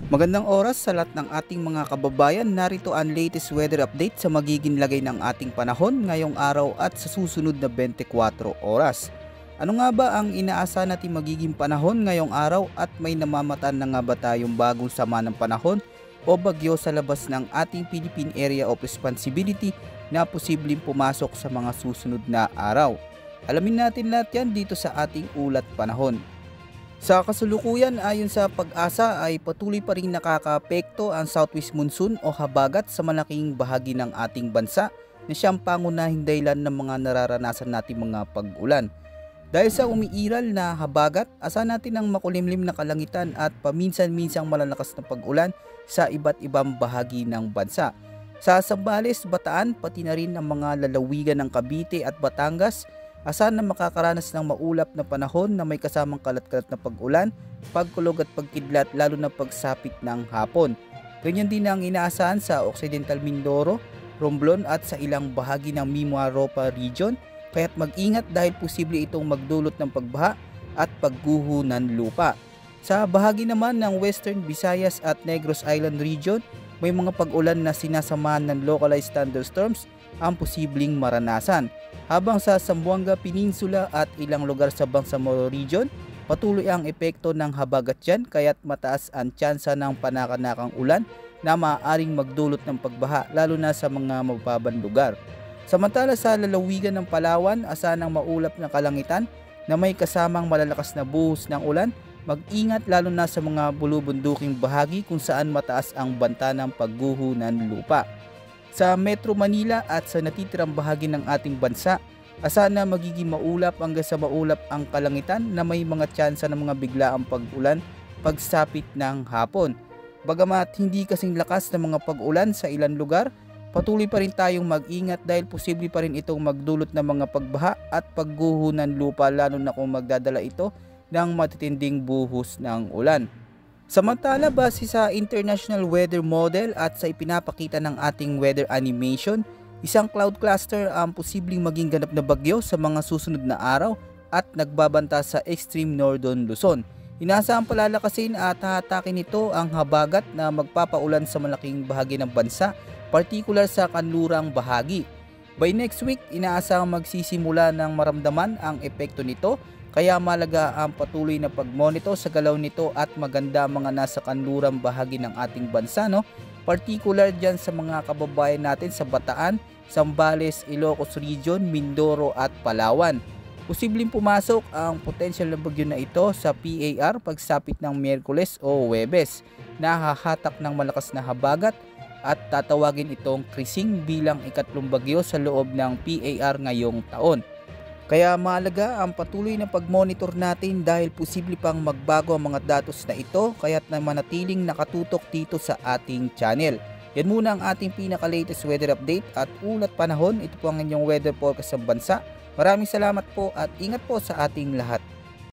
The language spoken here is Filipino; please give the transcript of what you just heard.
Magandang oras sa lahat ng ating mga kababayan. Narito ang latest weather update sa magiging lagay ng ating panahon ngayong araw at sa susunod na 24 oras. Ano nga ba ang inaasahan natin magiging panahon ngayong araw at may namamataan na nga ba tayong bagong sama ng panahon o bagyo sa labas ng ating Philippine Area of Responsibility na posibleng pumasok sa mga susunod na araw? Alamin natin lahat yan dito sa ating ulat panahon. Sa kasulukuyan, ayon sa Pag-asa ay patuloy pa rin nakakaapekto ang southwest monsoon o habagat sa malaking bahagi ng ating bansa na siyang pangunahing dahilan ng mga nararanasan nating mga pag-ulan. Dahil sa umiiral na habagat, asahan natin ang makulimlim na kalangitan at paminsan-minsang malalakas na pag-ulan sa iba't ibang bahagi ng bansa. Sa Zambales, Bataan, pati na rin ang mga lalawigan ng Cavite at Batangas, asahan na makakaranas ng maulap na panahon na may kasamang kalat-kalat na pag-ulan, pagkulog at pagkidlat lalo na pagsapit ng hapon. Ganyan din ang inaasahan sa Occidental Mindoro, Romblon at sa ilang bahagi ng Mimaropa region, kaya't mag-ingat dahil posible itong magdulot ng pagbaha at pagguho ng lupa. Sa bahagi naman ng Western Visayas at Negros Island region, may mga pag-ulan na sinasamahan ng localized thunderstorms ang posibleng maranasan. Habang sa Zamboanga Peninsula at ilang lugar sa Bangsamoro Region, patuloy ang epekto ng habagat dyan kaya't mataas ang tsansa ng panakanakang ulan na maaaring magdulot ng pagbaha lalo na sa mga mababang lugar. Samantala sa lalawigan ng Palawan, asahan ang maulap na kalangitan na may kasamang malalakas na buhos ng ulan. Mag-ingat lalo na sa mga bulubunduking bahagi kung saan mataas ang banta ng pagguho ng lupa. Sa Metro Manila at sa natitirang bahagi ng ating bansa, asahan na magiging maulap hanggang sa maulap ang kalangitan na may mga tsansa ng mga biglaang pag-ulan pagsapit ng hapon. Bagamat hindi kasing lakas ng mga pag-ulan sa ilang lugar, patuloy pa rin tayong mag-ingat dahil posible pa rin itong magdulot ng mga pagbaha at pagguho ng lupa lalo na kung magdadala ito ng matitinding buhos ng ulan. Samantala, base sa International Weather Model at sa ipinapakita ng ating weather animation, isang cloud cluster ang posibleng maging ganap na bagyo sa mga susunod na araw at nagbabanta sa extreme northern Luzon. Inaasahang palalakasin at hahatakin nito ang habagat na magpapaulan sa malaking bahagi ng bansa, partikular sa kanlurang bahagi. By next week, inaasahang magsisimula ng maramdaman ang epekto nito. Kaya malaga ang patuloy na pagmonitor sa galaw nito at maganda mga nasa kanlurang bahagi ng ating bansa, particular dyan sa mga kababayan natin sa Bataan, Zambales, Ilocos Region, Mindoro at Palawan. Posibleng pumasok ang potential na bagyo na ito sa PAR pagsapit ng Miyerkules o Huwebes na hahatak ng malakas na habagat at tatawagin itong Krising bilang ikatlong bagyo sa loob ng PAR ngayong taon. Kaya mahalaga ang patuloy na pag-monitor natin dahil posible pang magbago ang mga datos na ito kaya't na manatiling nakatutok dito sa ating channel. Yan muna ang ating pinaka-latest weather update at ulat panahon. Ito po ang inyong weather forecast sa bansa. Maraming salamat po at ingat po sa ating lahat.